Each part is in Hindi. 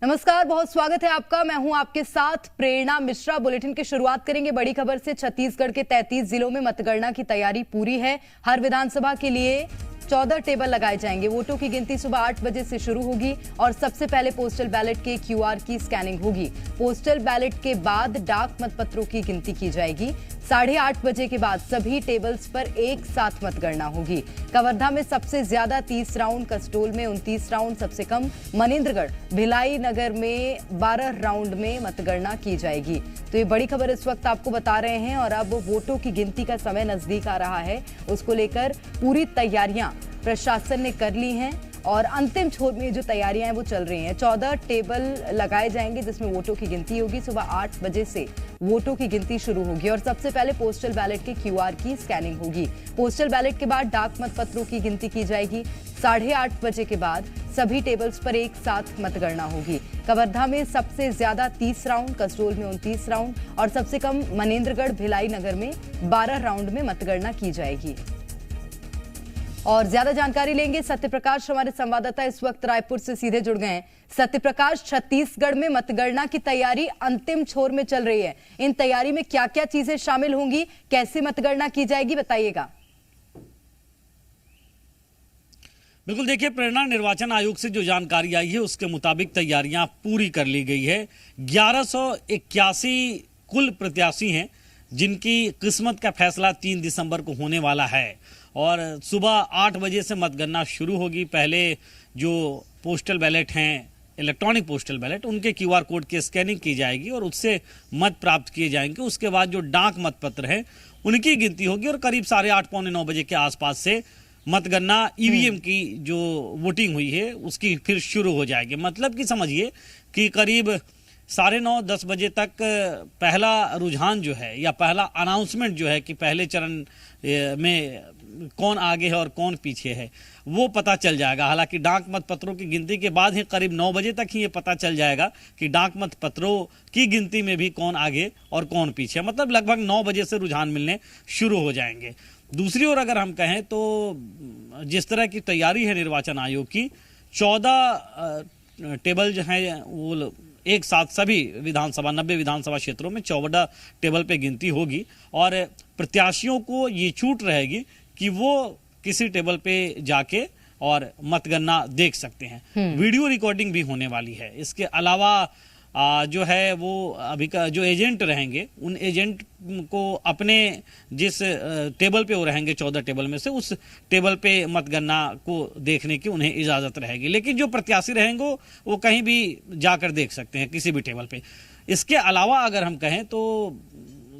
नमस्कार, बहुत स्वागत है आपका। मैं हूं आपके साथ प्रेरणा मिश्रा। बुलेटिन की शुरुआत करेंगे बड़ी खबर से। छत्तीसगढ़ के 33 जिलों में मतगणना की तैयारी पूरी है। हर विधानसभा के लिए 14 टेबल लगाए जाएंगे। वोटों की गिनती सुबह 8 बजे से शुरू होगी और सबसे पहले पोस्टल बैलेट के क्यूआर की स्कैनिंग होगी। पोस्टल बैलेट के बाद डाक मतपत्रों की गिनती की जाएगी। 8:30 बजे के बाद सभी टेबल्स पर एक साथ मतगणना होगी। कवर्धा में सबसे ज्यादा 30 राउंड, कसडोल में 29 राउंड, सबसे कम मनेन्द्रगढ़, भिलाई नगर में 12 राउंड में मतगणना की जाएगी। तो ये बड़ी खबर इस वक्त आपको बता रहे हैं। और अब वोटों की गिनती का समय नजदीक आ रहा है, उसको लेकर पूरी तैयारियां प्रशासन ने कर ली हैं और अंतिम छोर में जो तैयारियां हैं वो चल रही हैं। 14 टेबल लगाए जाएंगे जिसमें वोटों की गिनती होगी। सुबह 8 बजे से वोटों की गिनती शुरू होगी और सबसे पहले पोस्टल बैलेट के क्यूआर की स्कैनिंग होगी। पोस्टल बैलेट के बाद डाक मतपत्रों की गिनती की जाएगी। 8:30 बजे के बाद सभी टेबल्स पर एक साथ मतगणना होगी। कवर्धा में सबसे ज्यादा 30 राउंड, कसडोल में 29 राउंड और सबसे कम मनेन्द्रगढ़, भिलाई नगर में 12 राउंड में मतगणना की जाएगी। और ज्यादा जानकारी लेंगे सत्यप्रकाश, हमारे संवाददाता इस वक्त रायपुर से सीधे जुड़ गए हैं। सत्यप्रकाश, छत्तीसगढ़ में मतगणना की तैयारी अंतिम छोर में चल रही है। इन तैयारी में क्या क्या चीजें शामिल होंगी, कैसे मतगणना की जाएगी, बताइएगा। बिल्कुल, देखिए प्रेरणा, निर्वाचन आयोग से जो जानकारी आई है उसके मुताबिक तैयारियां पूरी कर ली गई है। 1181 कुल प्रत्याशी हैं जिनकी किस्मत का फैसला 3 दिसंबर को होने वाला है और सुबह 8 बजे से मतगणना शुरू होगी। पहले जो पोस्टल बैलेट हैं, इलेक्ट्रॉनिक पोस्टल बैलेट, उनके क्यूआर कोड की स्कैनिंग की जाएगी और उससे मत प्राप्त किए जाएंगे। उसके बाद जो डाक मतपत्र हैं उनकी गिनती होगी और करीब 8:30 पौने 9 बजे के आसपास से मतगणना ईवीएम की जो वोटिंग हुई है उसकी फिर शुरू हो जाएगी। मतलब कि समझिए कि करीब 9:30 10 बजे तक पहला रुझान जो है या पहला अनाउंसमेंट जो है कि पहले चरण में कौन आगे है और कौन पीछे है वो पता चल जाएगा। हालांकि डाक मतपत्रों की गिनती के बाद ही करीब 9 बजे तक ही ये पता चल जाएगा कि डाक मतपत्रों की गिनती में भी कौन आगे और कौन पीछे। मतलब लगभग 9 बजे से रुझान मिलने शुरू हो जाएंगे। दूसरी ओर अगर हम कहें तो जिस तरह की तैयारी है निर्वाचन आयोग की, 14 टेबल जो हैं वो एक साथ सभी विधानसभा 90 विधानसभा क्षेत्रों में 14 टेबल पे गिनती होगी और प्रत्याशियों को ये छूट रहेगी कि वो किसी टेबल पे जाके और मतगणना देख सकते हैं। वीडियो रिकॉर्डिंग भी होने वाली है। इसके अलावा जो है वो अभी का जो एजेंट रहेंगे उन एजेंट को अपने जिस टेबल पे वो रहेंगे 14 टेबल में से उस टेबल पे मतगणना को देखने की उन्हें इजाजत रहेगी। लेकिन जो प्रत्याशी रहेंगे वो कहीं भी जाकर देख सकते हैं किसी भी टेबल पे। इसके अलावा अगर हम कहें तो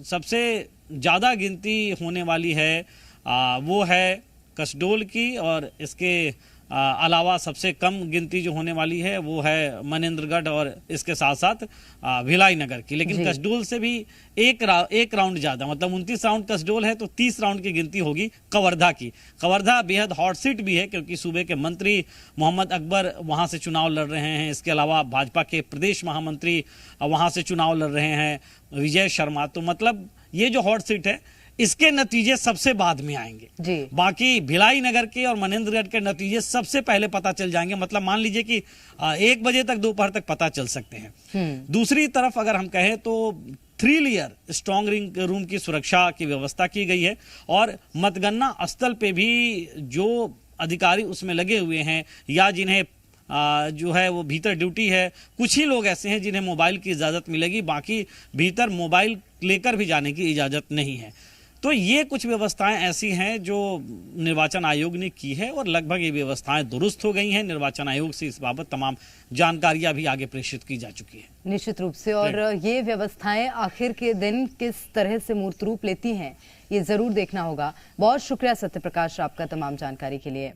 सबसे ज़्यादा गिनती होने वाली है वो है कसडोल की और इसके अलावा सबसे कम गिनती जो होने वाली है वो है मनेन्द्रगढ़ और इसके साथ साथ भिलाई नगर की। लेकिन कसडोल से भी एक राउंड ज़्यादा, मतलब 29 राउंड कसडोल है तो 30 राउंड की गिनती होगी कवर्धा की। कवर्धा बेहद हॉट सीट भी है क्योंकि सूबे के मंत्री मोहम्मद अकबर वहाँ से चुनाव लड़ रहे हैं। इसके अलावा भाजपा के प्रदेश महामंत्री वहाँ से चुनाव लड़ रहे हैं, विजय शर्मा। तो मतलब ये जो हॉट सीट है इसके नतीजे सबसे बाद में आएंगे जी। बाकी भिलाई नगर के और मनेन्द्रगढ़ के नतीजे सबसे पहले पता चल जाएंगे। मतलब मान लीजिए कि 1 बजे तक दोपहर तक पता चल सकते हैं। दूसरी तरफ अगर हम कहें तो 3 लेयर स्ट्रॉन्ग रूम की सुरक्षा की व्यवस्था की गई है और मतगणना स्थल पे भी जो अधिकारी उसमें लगे हुए हैं या जिन्हें जो है वो भीतर ड्यूटी है, कुछ ही लोग ऐसे हैं जिन्हें मोबाइल की इजाज़त मिलेगी, बाकी भीतर मोबाइल लेकर भी जाने की इजाज़त नहीं है। तो ये कुछ व्यवस्थाएं ऐसी हैं जो निर्वाचन आयोग ने की है और लगभग ये व्यवस्थाएं दुरुस्त हो गई हैं। निर्वाचन आयोग से इस बाबत तमाम जानकारियां भी आगे प्रेषित की जा चुकी है। निश्चित रूप से। और ये व्यवस्थाएं आखिर के दिन किस तरह से मूर्त रूप लेती हैं ये जरूर देखना होगा। बहुत शुक्रिया सत्यप्रकाश आपका तमाम जानकारी के लिए।